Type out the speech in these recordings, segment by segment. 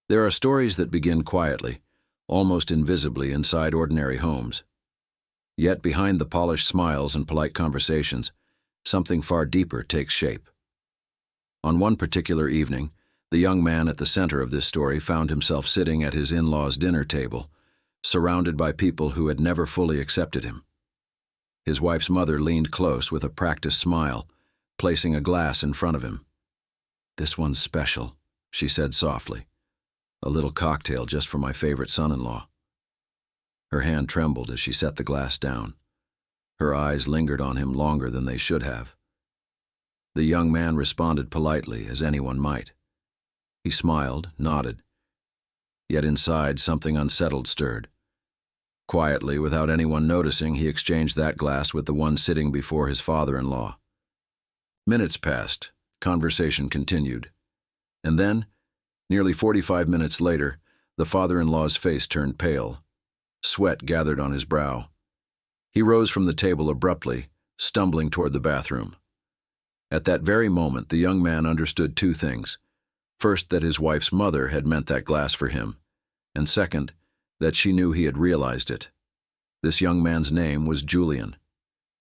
There are stories that begin quietly, almost invisibly inside ordinary homes. Yet behind the polished smiles and polite conversations, something far deeper takes shape. On one particular evening, the young man at the center of this story found himself sitting at his in-laws' dinner table, surrounded by people who had never fully accepted him. His wife's mother leaned close with a practiced smile, placing a glass in front of him. "This one's special," she said softly. "A little cocktail just for my favorite son-in-law." Her hand trembled as she set the glass down. Her eyes lingered on him longer than they should have. The young man responded politely, as anyone might. He smiled, nodded. Yet inside, something unsettled stirred. Quietly, without anyone noticing, he exchanged that glass with the one sitting before his father-in-law. Minutes passed. Conversation continued. And then, nearly 45 minutes later, the father-in-law's face turned pale. Sweat gathered on his brow. He rose from the table abruptly, stumbling toward the bathroom. At that very moment, the young man understood two things. First, that his wife's mother had meant that glass for him, and second, that she knew he had realized it. This young man's name was Julian.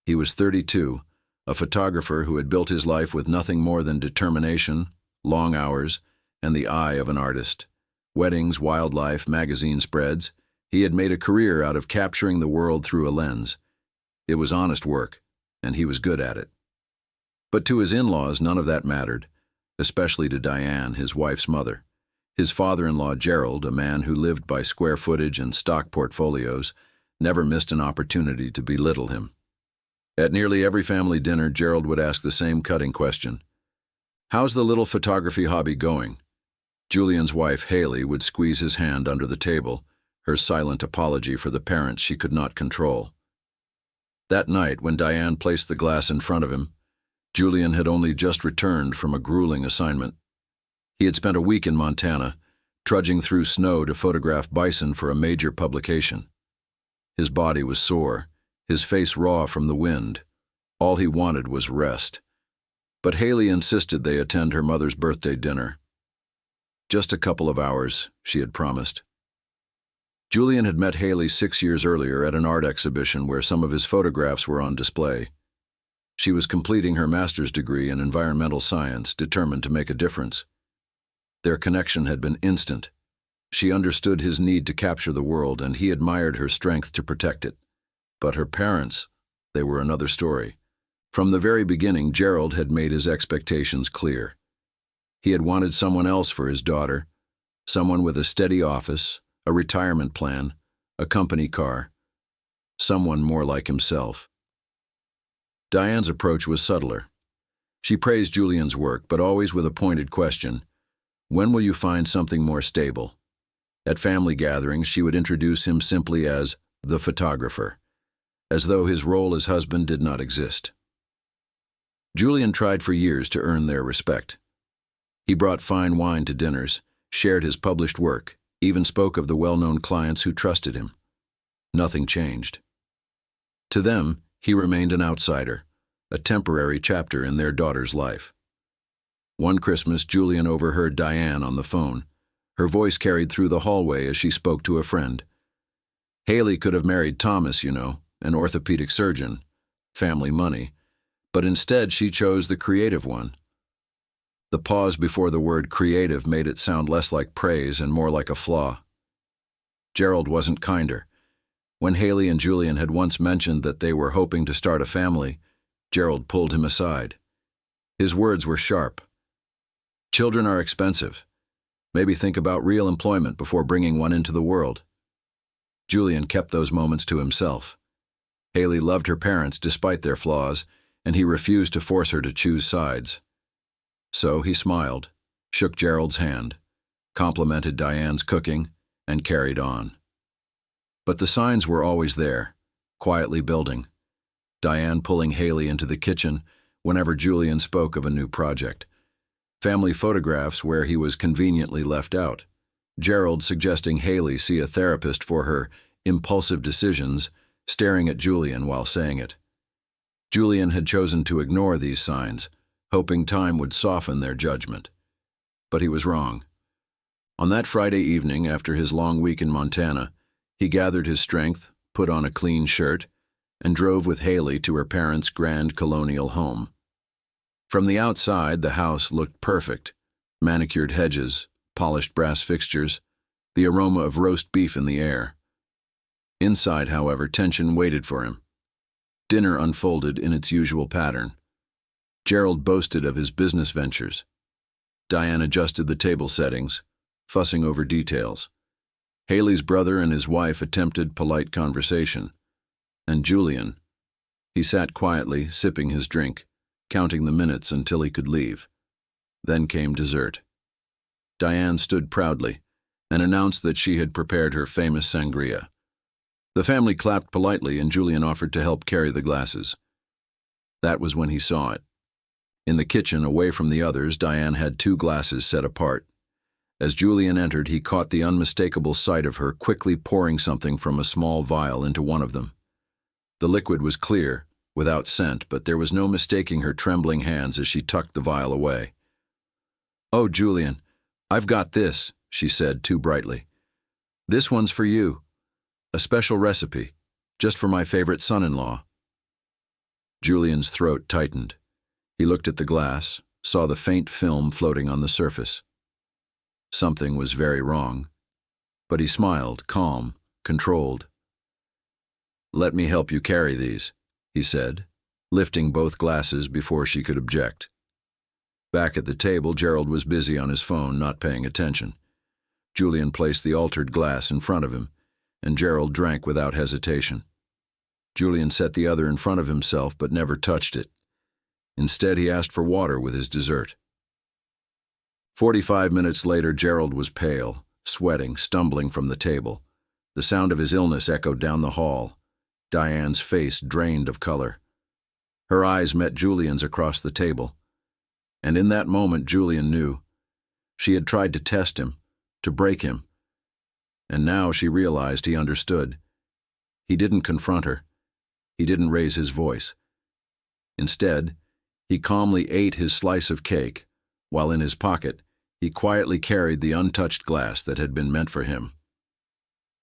He was 32, a photographer who had built his life with nothing more than determination, long hours, and the eye of an artist. Weddings, wildlife, magazine spreads. He had made a career out of capturing the world through a lens. It was honest work, and he was good at it. But to his in-laws, none of that mattered, especially to Diane, his wife's mother. His father-in-law, Gerald, a man who lived by square footage and stock portfolios, never missed an opportunity to belittle him. At nearly every family dinner, Gerald would ask the same cutting question. "How's the little photography hobby going?" Julian's wife, Haley, would squeeze his hand under the table, her silent apology for the parents she could not control. That night, when Diane placed the glass in front of him, Julian had only just returned from a grueling assignment. He had spent a week in Montana, trudging through snow to photograph bison for a major publication. His body was sore, his face raw from the wind. All he wanted was rest. But Haley insisted they attend her mother's birthday dinner. Just a couple of hours, she had promised. Julian had met Haley 6 years earlier at an art exhibition where some of his photographs were on display. She was completing her master's degree in environmental science, determined to make a difference. Their connection had been instant. She understood his need to capture the world, and he admired her strength to protect it. But her parents, they were another story. From the very beginning, Gerald had made his expectations clear. He had wanted someone else for his daughter, someone with a steady office, a retirement plan, a company car, someone more like himself. Diane's approach was subtler. She praised Julian's work, but always with a pointed question. "When will you find something more stable?" At family gatherings, she would introduce him simply as the photographer, as though his role as husband did not exist. Julian tried for years to earn their respect. He brought fine wine to dinners, shared his published work, even spoke of the well-known clients who trusted him. Nothing changed. To them, he remained an outsider, a temporary chapter in their daughter's life. One Christmas, Julian overheard Diane on the phone. Her voice carried through the hallway as she spoke to a friend. "Haley could have married Thomas, you know, an orthopedic surgeon. Family money. But instead she chose the creative one." The pause before the word creative made it sound less like praise and more like a flaw. Gerald wasn't kinder. When Haley and Julian had once mentioned that they were hoping to start a family, Gerald pulled him aside. His words were sharp. "Children are expensive. Maybe think about real employment before bringing one into the world." Julian kept those moments to himself. Haley loved her parents despite their flaws, and he refused to force her to choose sides. So he smiled, shook Gerald's hand, complimented Diane's cooking, and carried on. But the signs were always there, quietly building. Diane pulling Haley into the kitchen whenever Julian spoke of a new project. Family photographs where he was conveniently left out. Gerald suggesting Haley see a therapist for her impulsive decisions, staring at Julian while saying it. Julian had chosen to ignore these signs, hoping time would soften their judgment. But he was wrong. On that Friday evening, after his long week in Montana, he gathered his strength, put on a clean shirt, and drove with Haley to her parents' grand colonial home. From the outside, the house looked perfect. Manicured hedges, polished brass fixtures, the aroma of roast beef in the air. Inside, however, tension waited for him. Dinner unfolded in its usual pattern. Gerald boasted of his business ventures. Diane adjusted the table settings, fussing over details. Haley's brother and his wife attempted polite conversation. And Julian, he sat quietly, sipping his drink, counting the minutes until he could leave. Then came dessert. Diane stood proudly and announced that she had prepared her famous sangria. The family clapped politely, and Julian offered to help carry the glasses. That was when he saw it. In the kitchen, away from the others, Diane had 2 glasses set apart. As Julian entered, he caught the unmistakable sight of her quickly pouring something from a small vial into one of them. The liquid was clear, without scent, but there was no mistaking her trembling hands as she tucked the vial away. "Oh, Julian, I've got this," she said too brightly. "This one's for you. A special recipe, just for my favorite son-in-law." Julian's throat tightened. He looked at the glass, saw the faint film floating on the surface. Something was very wrong, but he smiled, calm, controlled. "Let me help you carry these," he said, lifting both glasses before she could object. Back at the table, Gerald was busy on his phone, not paying attention. Julian placed the altered glass in front of him, and Gerald drank without hesitation. Julian set the other in front of himself but never touched it. Instead, he asked for water with his dessert. 45 minutes later, Gerald was pale, sweating, stumbling from the table. The sound of his illness echoed down the hall. Diane's face drained of color. Her eyes met Julian's across the table. And in that moment, Julian knew. She had tried to test him, to break him. And now she realized he understood. He didn't confront her. He didn't raise his voice. Instead, he calmly ate his slice of cake, while in his pocket, he quietly carried the untouched glass that had been meant for him.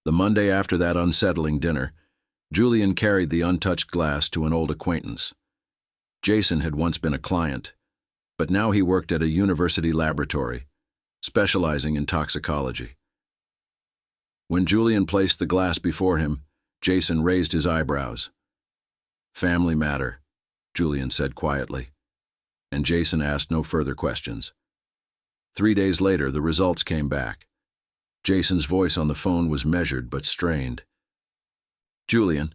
The Monday after that unsettling dinner, Julian carried the untouched glass to an old acquaintance. Jason had once been a client, but now he worked at a university laboratory, specializing in toxicology. When Julian placed the glass before him, Jason raised his eyebrows. "Family matter," Julian said quietly, and Jason asked no further questions. 3 days later, the results came back. Jason's voice on the phone was measured but strained. "Julian,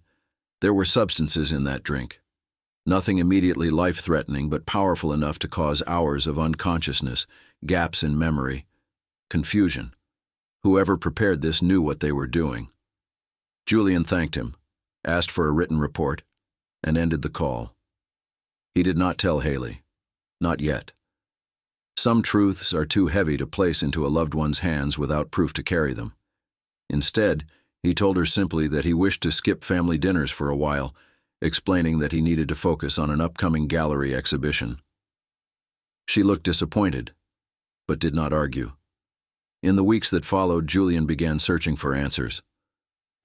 there were substances in that drink. Nothing immediately life-threatening, but powerful enough to cause hours of unconsciousness, gaps in memory, confusion. Whoever prepared this knew what they were doing." Julian thanked him, asked for a written report, and ended the call. He did not tell Haley. Not yet. Some truths are too heavy to place into a loved one's hands without proof to carry them. Instead, he told her simply that he wished to skip family dinners for a while, explaining that he needed to focus on an upcoming gallery exhibition. She looked disappointed, but did not argue. In the weeks that followed, Julian began searching for answers.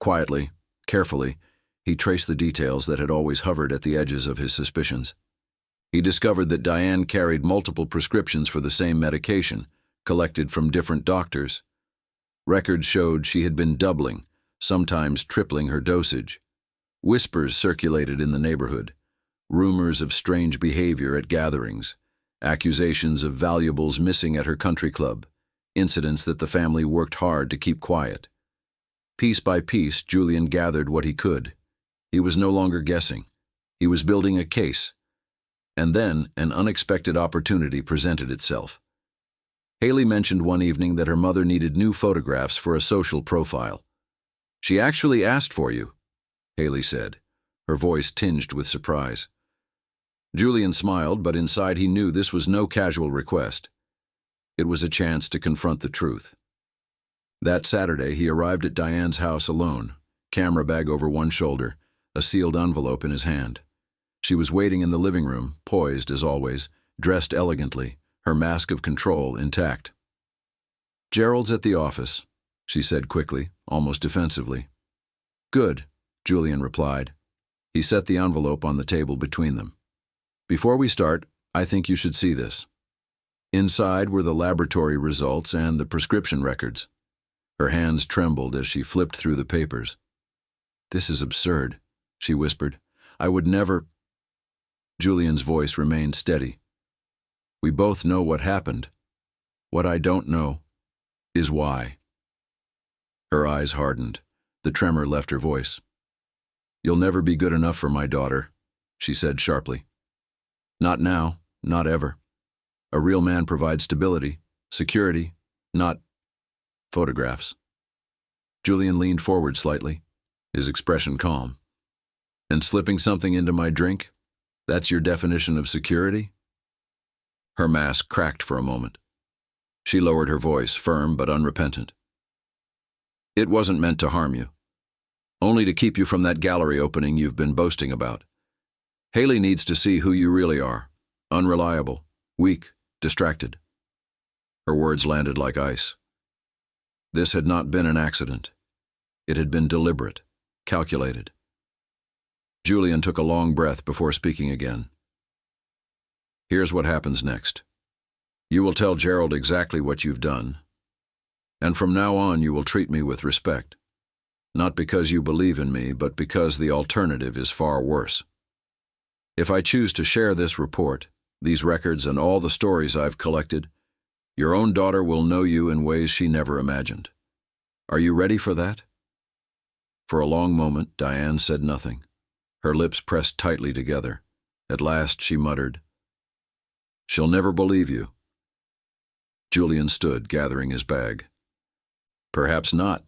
Quietly, carefully, he traced the details that had always hovered at the edges of his suspicions. He discovered that Diane carried multiple prescriptions for the same medication, collected from different doctors. Records showed she had been doubling, sometimes tripling her dosage. Whispers circulated in the neighborhood, rumors of strange behavior at gatherings, accusations of valuables missing at her country club, incidents that the family worked hard to keep quiet. Piece by piece, Julian gathered what he could. He was no longer guessing. He was building a case. And then an unexpected opportunity presented itself. Haley mentioned one evening that her mother needed new photographs for a social profile. "She actually asked for you," Haley said, her voice tinged with surprise. Julian smiled, but inside he knew this was no casual request. It was a chance to confront the truth. That Saturday, he arrived at Diane's house alone, camera bag over one shoulder, a sealed envelope in his hand. She was waiting in the living room, poised as always, dressed elegantly, her mask of control intact. Gerald's at the office, she said quickly, almost defensively. Good, Julian replied. He set the envelope on the table between them. Before we start, I think you should see this. Inside were the laboratory results and the prescription records. Her hands trembled as she flipped through the papers. This is absurd, she whispered. I would never... Julian's voice remained steady. We both know what happened. What I don't know is why. Her eyes hardened. The tremor left her voice. You'll never be good enough for my daughter, she said sharply. Not now, not ever. A real man provides stability, security, not photographs. Julian leaned forward slightly, his expression calm. And slipping something into my drink? That's your definition of security? Her mask cracked for a moment. She lowered her voice, firm but unrepentant. It wasn't meant to harm you. Only to keep you from that gallery opening you've been boasting about. Haley needs to see who you really are. Unreliable, weak, distracted. Her words landed like ice. This had not been an accident. It had been deliberate, calculated. Julian took a long breath before speaking again. Here's what happens next. You will tell Gerald exactly what you've done. And from now on you will treat me with respect. Not because you believe in me, but because the alternative is far worse. If I choose to share this report, these records and all the stories I've collected, your own daughter will know you in ways she never imagined. Are you ready for that? For a long moment, Diane said nothing. Her lips pressed tightly together. At last she muttered, She'll never believe you. Julian stood, gathering his bag. Perhaps not.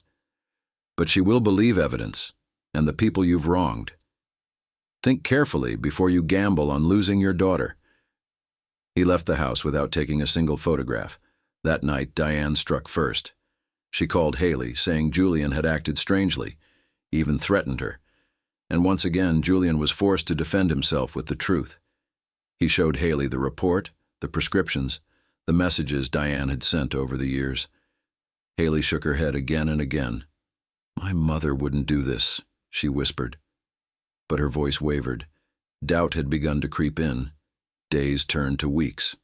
But she will believe evidence, and the people you've wronged. Think carefully before you gamble on losing your daughter. He left the house without taking a single photograph. That night, Diane struck first. She called Haley, saying Julian had acted strangely, even threatened her. And once again, Julian was forced to defend himself with the truth. He showed Haley the report, the prescriptions, the messages Diane had sent over the years. Haley shook her head again and again. My mother wouldn't do this, she whispered. But her voice wavered. Doubt had begun to creep in. Days turned to weeks.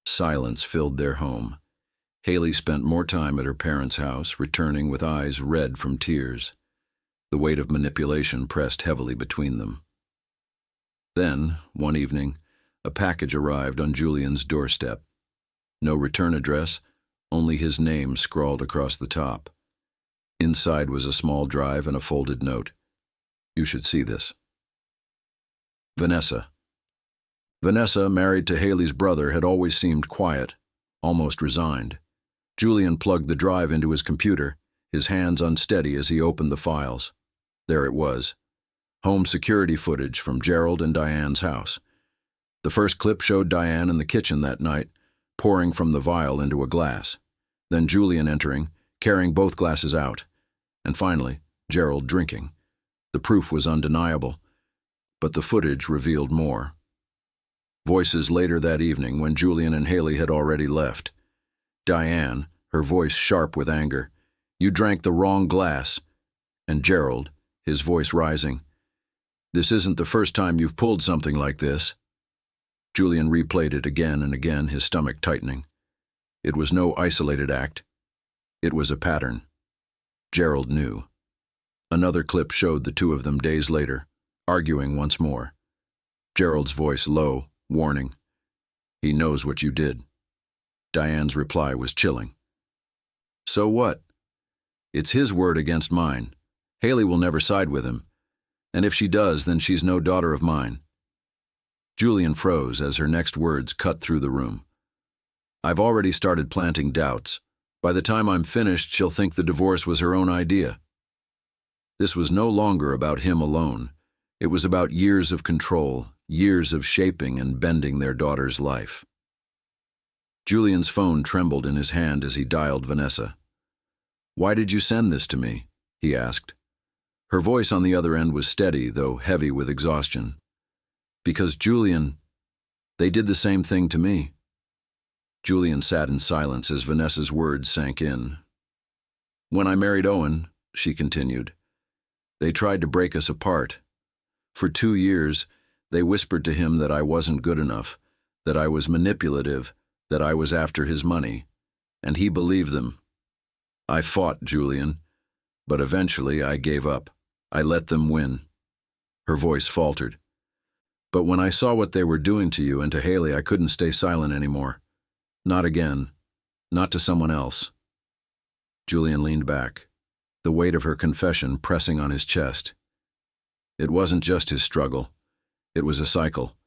Silence filled their home. Haley spent more time at her parents' house, returning with eyes red from tears. The weight of manipulation pressed heavily between them. Then, one evening, a package arrived on Julian's doorstep. No return address, only his name scrawled across the top. Inside was a small drive and a folded note. You should see this. Vanessa. Vanessa, married to Haley's brother, had always seemed quiet, almost resigned. Julian plugged the drive into his computer, his hands unsteady as he opened the files. There it was. Home security footage from Gerald and Diane's house. The first clip showed Diane in the kitchen that night, pouring from the vial into a glass. Then Julian entering, carrying both glasses out. And finally, Gerald drinking. The proof was undeniable, but the footage revealed more. Voices later that evening, when Julian and Haley had already left. Diane, her voice sharp with anger. You drank the wrong glass. And Gerald, his voice rising. This isn't the first time you've pulled something like this. Julian replayed it again and again, his stomach tightening. It was no isolated act. It was a pattern. Gerald knew. Another clip showed the two of them days later, arguing once more. Gerald's voice low, warning. He knows what you did. Diane's reply was chilling. So what? It's his word against mine. Haley will never side with him. And if she does, then she's no daughter of mine. Julian froze as her next words cut through the room. I've already started planting doubts. By the time I'm finished, she'll think the divorce was her own idea. This was no longer about him alone. It was about years of control, years of shaping and bending their daughter's life. Julian's phone trembled in his hand as he dialed Vanessa. Why did you send this to me? He asked. Her voice on the other end was steady, though heavy with exhaustion. Because Julian, they did the same thing to me. Julian sat in silence as Vanessa's words sank in. "When I married Owen," she continued, "they tried to break us apart. For 2 years, they whispered to him that I wasn't good enough, that I was manipulative, that I was after his money. And he believed them. I fought, Julian, but eventually I gave up. I let them win." Her voice faltered. "But when I saw what they were doing to you and to Haley, I couldn't stay silent anymore. Not again. Not to someone else." Julian leaned back, the weight of her confession pressing on his chest. It wasn't just his struggle. It was a cycle.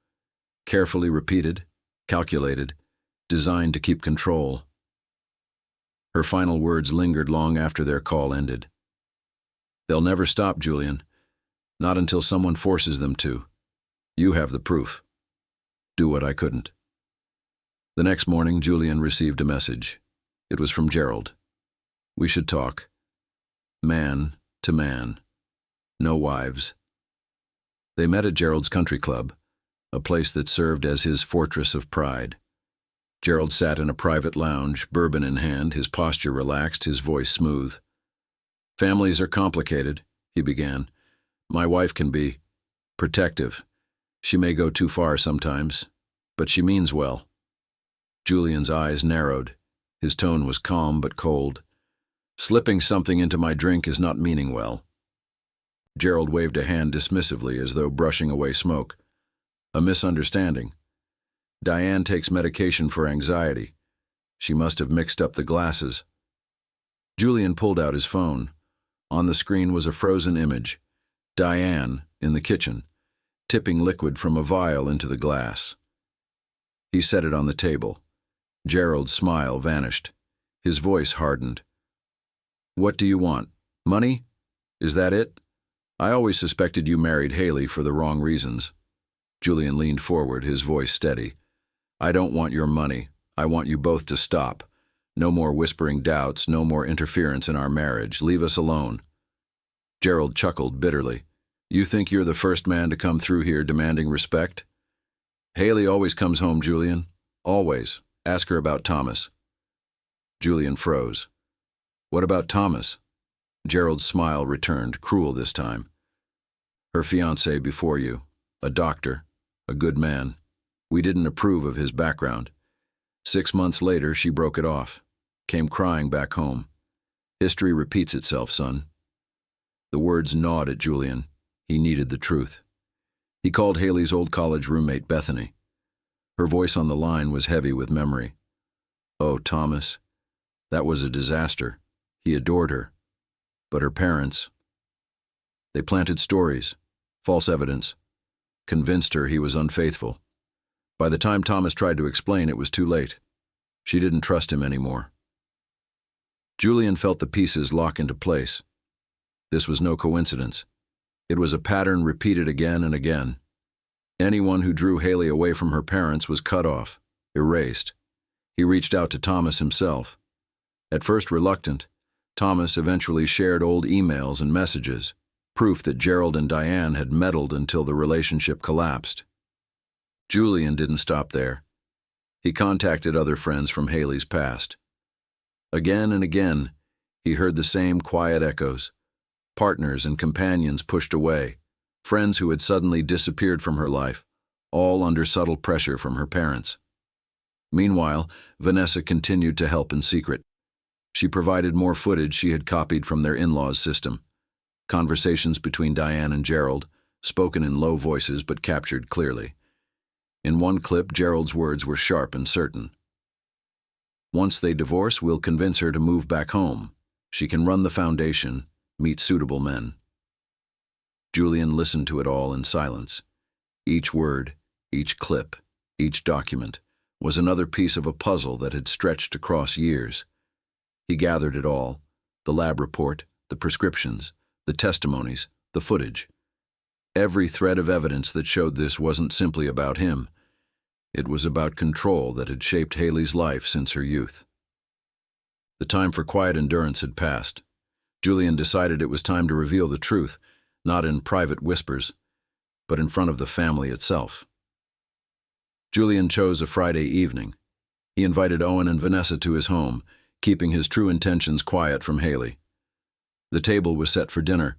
Carefully repeated, calculated, designed to keep control. Her final words lingered long after their call ended. "They'll never stop, Julian. Not until someone forces them to. You have the proof. Do what I couldn't." The next morning, Julian received a message. It was from Gerald. "We should talk. Man to man. No wives." They met at Gerald's country club, a place that served as his fortress of pride. Gerald sat in a private lounge, bourbon in hand, his posture relaxed, his voice smooth. "Families are complicated," he began. "My wife can be protective. She may go too far sometimes, but she means well." Julian's eyes narrowed. His tone was calm but cold. "Slipping something into my drink is not meaning well." Gerald waved a hand dismissively as though brushing away smoke. "A misunderstanding. Diane takes medication for anxiety. She must have mixed up the glasses." Julian pulled out his phone. On the screen was a frozen image. Diane, in the kitchen, tipping liquid from a vial into the glass. He set it on the table. Gerald's smile vanished. His voice hardened. "What do you want? Money? Is that it? I always suspected you married Haley for the wrong reasons." Julian leaned forward, his voice steady. "I don't want your money. I want you both to stop. No more whispering doubts, no more interference in our marriage. Leave us alone." Gerald chuckled bitterly. "You think you're the first man to come through here demanding respect? Haley always comes home, Julian. Always. Ask her about Thomas." Julian froze. "What about Thomas?" Gerald's smile returned, cruel this time. "Her fiancé before you. A doctor. A good man. We didn't approve of his background. 6 months later, she broke it off. Came crying back home. History repeats itself, son." The words gnawed at Julian. He needed the truth. He called Haley's old college roommate Bethany. Her voice on the line was heavy with memory. "Oh, Thomas. That was a disaster. He adored her. But her parents. They planted stories, false evidence, convinced her he was unfaithful. By the time Thomas tried to explain, it was too late. She didn't trust him anymore." Julian felt the pieces lock into place. This was no coincidence. It was a pattern repeated again and again. Anyone who drew Haley away from her parents was cut off, erased. He reached out to Thomas himself. At first reluctant, Thomas eventually shared old emails and messages, proof that Gerald and Diane had meddled until the relationship collapsed. Julian didn't stop there. He contacted other friends from Haley's past. Again and again, he heard the same quiet echoes. Partners and companions pushed away, friends who had suddenly disappeared from her life, all under subtle pressure from her parents. Meanwhile, Vanessa continued to help in secret. She provided more footage she had copied from their in-laws' system. Conversations between Diane and Gerald, spoken in low voices but captured clearly. In one clip, Gerald's words were sharp and certain. "Once they divorce, we'll convince her to move back home. She can run the foundation, meet suitable men." Julian listened to it all in silence. Each word, each clip, each document was another piece of a puzzle that had stretched across years. He gathered it all, the lab report, the prescriptions, the testimonies, the footage. Every thread of evidence that showed this wasn't simply about him. It was about control that had shaped Haley's life since her youth. The time for quiet endurance had passed. Julian decided it was time to reveal the truth, not in private whispers, but in front of the family itself. Julian chose a Friday evening. He invited Owen and Vanessa to his home, keeping his true intentions quiet from Haley. The table was set for dinner,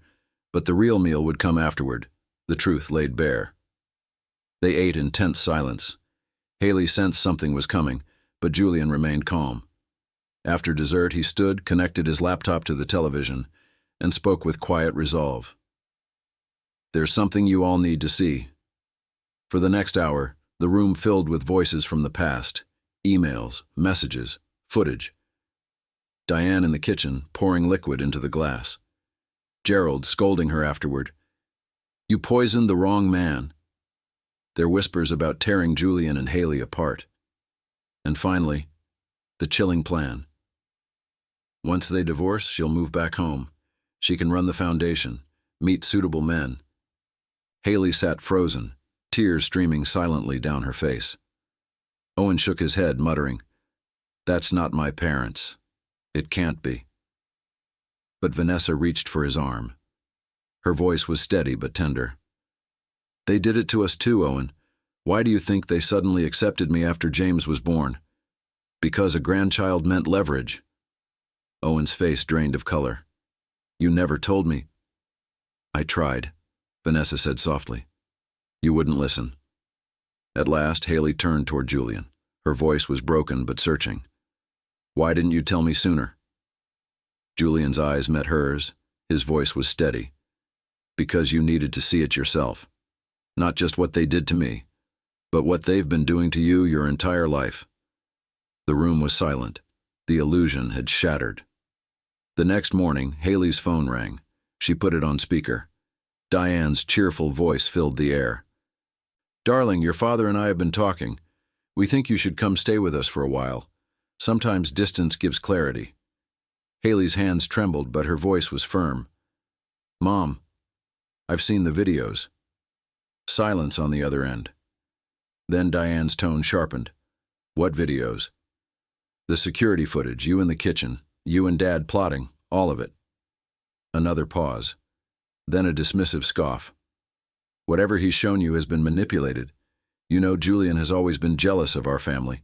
but the real meal would come afterward, the truth laid bare. They ate in tense silence. Haley sensed something was coming, but Julian remained calm. After dessert, he stood, connected his laptop to the television, and spoke with quiet resolve. "There's something you all need to see." For the next hour, the room filled with voices from the past, emails, messages, footage. Diane in the kitchen, pouring liquid into the glass. Gerald scolding her afterward. "You poisoned the wrong man." Their whispers about tearing Julian and Haley apart. And finally, the chilling plan. Once they divorce, she'll move back home. She can run the foundation, meet suitable men. Haley sat frozen, tears streaming silently down her face. Owen shook his head, muttering, "That's not my parents. It can't be." But Vanessa reached for his arm. Her voice was steady but tender. "They did it to us too, Owen. Why do you think they suddenly accepted me after James was born? Because a grandchild meant leverage." Owen's face drained of color. "You never told me." "I tried," Vanessa said softly. "You wouldn't listen." At last, Haley turned toward Julian. Her voice was broken but searching. "Why didn't you tell me sooner?" Julian's eyes met hers. His voice was steady. "Because you needed to see it yourself. Not just what they did to me, but what they've been doing to you your entire life." The room was silent. The illusion had shattered. The next morning, Haley's phone rang. She put it on speaker. Diane's cheerful voice filled the air. "Darling, your father and I have been talking. We think you should come stay with us for a while. Sometimes distance gives clarity." Haley's hands trembled, but her voice was firm. "Mom, I've seen the videos." Silence on the other end. Then Diane's tone sharpened. "What videos?" "The security footage, you in the kitchen, you and Dad plotting, all of it." Another pause. Then a dismissive scoff. "Whatever he's shown you has been manipulated. You know Julian has always been jealous of our family."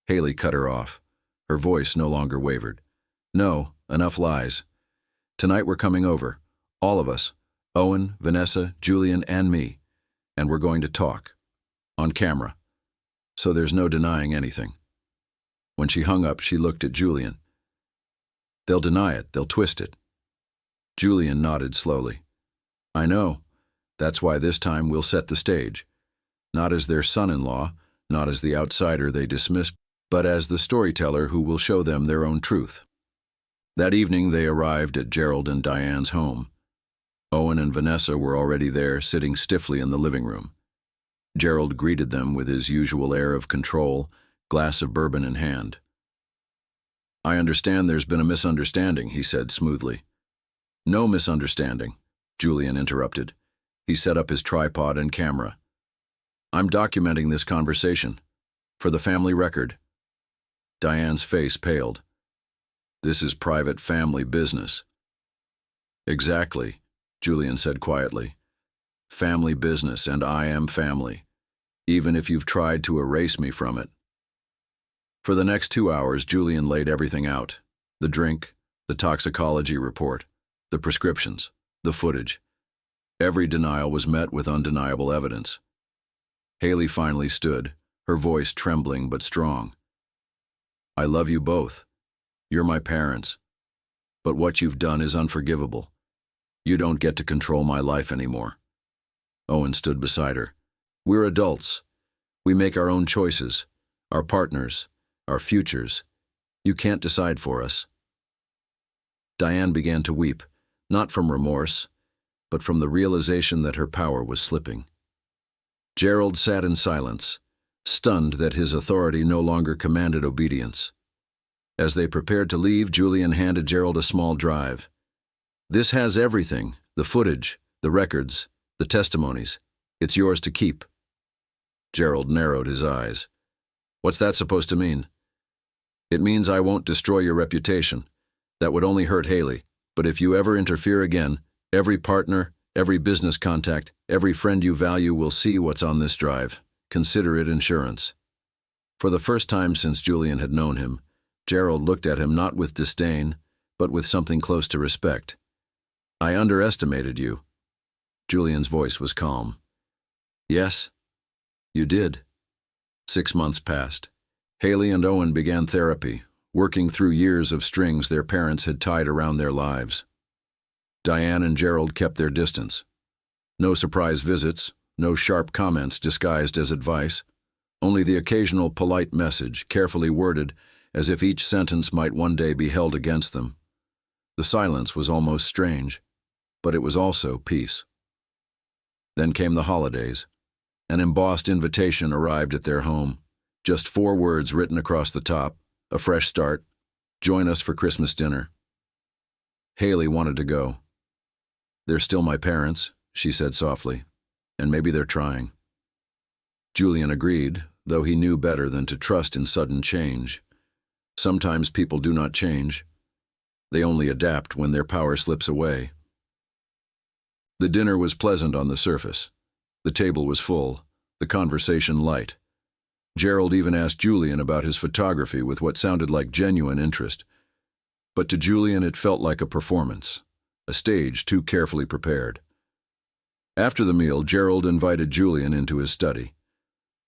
Haley cut her off. Her voice no longer wavered. "No, enough lies. Tonight we're coming over, all of us, Owen, Vanessa, Julian, and me, and we're going to talk. On camera. So there's no denying anything." When she hung up, she looked at Julian. "They'll deny it, they'll twist it." Julian nodded slowly. "I know. That's why this time we'll set the stage. Not as their son-in-law, not as the outsider they dismiss, but as the storyteller who will show them their own truth." That evening they arrived at Gerald and Diane's home. Owen and Vanessa were already there, sitting stiffly in the living room. Gerald greeted them with his usual air of control, glass of bourbon in hand. "I understand there's been a misunderstanding," he said smoothly. "No misunderstanding," Julian interrupted. He set up his tripod and camera. "I'm documenting this conversation. For the family record." Diane's face paled. "This is private family business." "Exactly," Julian said quietly. "Family business, and I am family, even if you've tried to erase me from it." For the next 2 hours, Julian laid everything out. The drink, the toxicology report, the prescriptions, the footage. Every denial was met with undeniable evidence. Haley finally stood, her voice trembling but strong. "I love you both. You're my parents. But what you've done is unforgivable. You don't get to control my life anymore." Owen stood beside her. "We're adults. We make our own choices, our partners, our futures. You can't decide for us." Diane began to weep, not from remorse, but from the realization that her power was slipping. Gerald sat in silence, stunned that his authority no longer commanded obedience. As they prepared to leave, Julian handed Gerald a small drive. "This has everything, the footage, the records, the testimonies. It's yours to keep." Gerald narrowed his eyes. "What's that supposed to mean?" "It means I won't destroy your reputation. That would only hurt Haley. But if you ever interfere again, every partner, every business contact, every friend you value will see what's on this drive. Consider it insurance." For the first time since Julian had known him, Gerald looked at him not with disdain, but with something close to respect. "I underestimated you." Julian's voice was calm. "Yes, you did." 6 months passed. Haley and Owen began therapy, working through years of strings their parents had tied around their lives. Diane and Gerald kept their distance. No surprise visits, no sharp comments disguised as advice, only the occasional polite message, carefully worded as if each sentence might one day be held against them. The silence was almost strange, but it was also peace. Then came the holidays. An embossed invitation arrived at their home, just 4 words written across the top: a fresh start, join us for Christmas dinner. Haley wanted to go. "They're still my parents," she said softly, "and maybe they're trying." Julian agreed, though he knew better than to trust in sudden change. Sometimes people do not change. They only adapt when their power slips away. The dinner was pleasant on the surface. The table was full, the conversation light. Gerald even asked Julian about his photography with what sounded like genuine interest. But to Julian it felt like a performance, a stage too carefully prepared. After the meal, Gerald invited Julian into his study.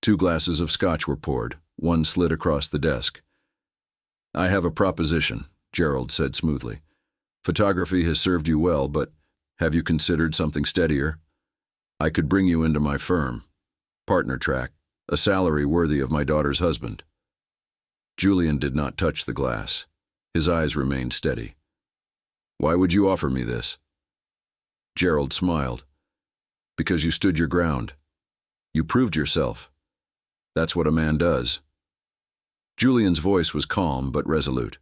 2 glasses of scotch were poured, one slid across the desk. "I have a proposition," Gerald said smoothly. "Photography has served you well, but have you considered something steadier? I could bring you into my firm. Partner track, a salary worthy of my daughter's husband." Julian did not touch the glass. His eyes remained steady. "Why would you offer me this?" Gerald smiled. "Because you stood your ground. You proved yourself. That's what a man does." Julian's voice was calm but resolute.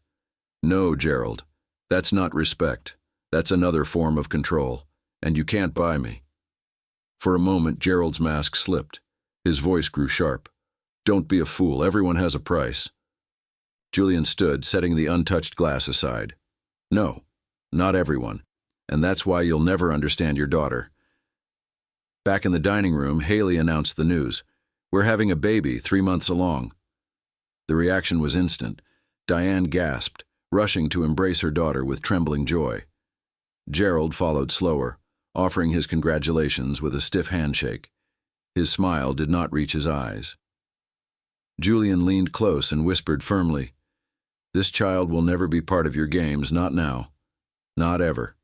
"No, Gerald, that's not respect. That's another form of control, and you can't buy me." For a moment, Gerald's mask slipped. His voice grew sharp. "Don't be a fool. Everyone has a price." Julian stood, setting the untouched glass aside. "No, not everyone. And that's why you'll never understand your daughter." Back in the dining room, Haley announced the news. "We're having a baby, 3 months along." The reaction was instant. Diane gasped, rushing to embrace her daughter with trembling joy. Gerald followed slower, offering his congratulations with a stiff handshake. His smile did not reach his eyes. Julian leaned close and whispered firmly, "This child will never be part of your games, not now. Not ever."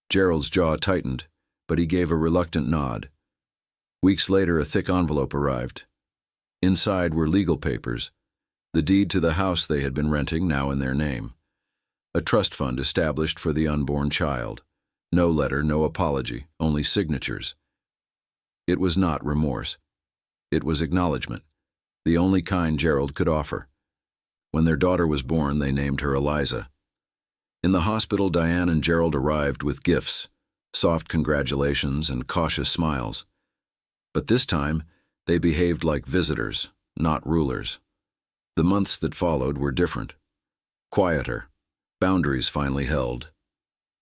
Gerald's jaw tightened, but he gave a reluctant nod. Weeks later, a thick envelope arrived. Inside were legal papers, the deed to the house they had been renting now in their name. A trust fund established for the unborn child. No letter, no apology, only signatures. It was not remorse. It was acknowledgement, the only kind Gerald could offer. When their daughter was born, they named her Eliza. In the hospital, Diane and Gerald arrived with gifts, soft congratulations and cautious smiles. But this time, they behaved like visitors, not rulers. The months that followed were different. Quieter, boundaries finally held.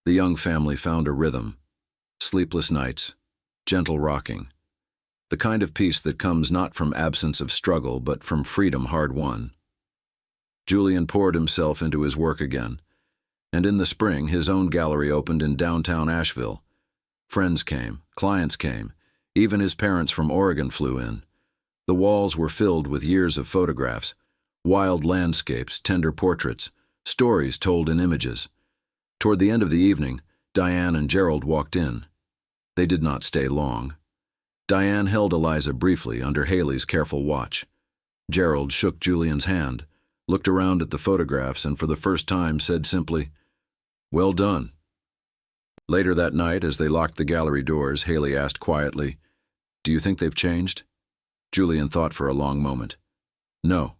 The young family found a rhythm. Sleepless nights, gentle rocking. The kind of peace that comes not from absence of struggle, but from freedom hard won. Julian poured himself into his work again, and in the spring his own gallery opened in downtown Asheville. Friends came, clients came, even his parents from Oregon flew in. The walls were filled with years of photographs, wild landscapes, tender portraits, stories told in images. Toward the end of the evening, Diane and Gerald walked in. They did not stay long. Diane held Eliza briefly under Haley's careful watch. Gerald shook Julian's hand, looked around at the photographs, and for the first time said simply, "Well done." Later that night, as they locked the gallery doors, Haley asked quietly, "Do you think they've changed?" Julian thought for a long moment. "No,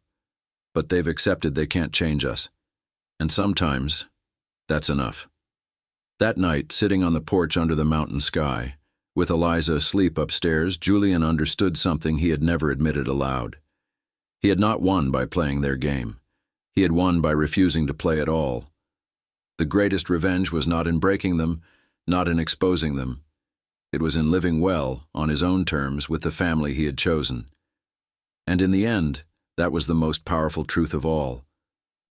but they've accepted they can't change us. And sometimes, that's enough." That night, sitting on the porch under the mountain sky, with Eliza asleep upstairs, Julian understood something he had never admitted aloud. He had not won by playing their game. He had won by refusing to play at all. The greatest revenge was not in breaking them, not in exposing them. It was in living well, on his own terms, with the family he had chosen. And in the end, that was the most powerful truth of all.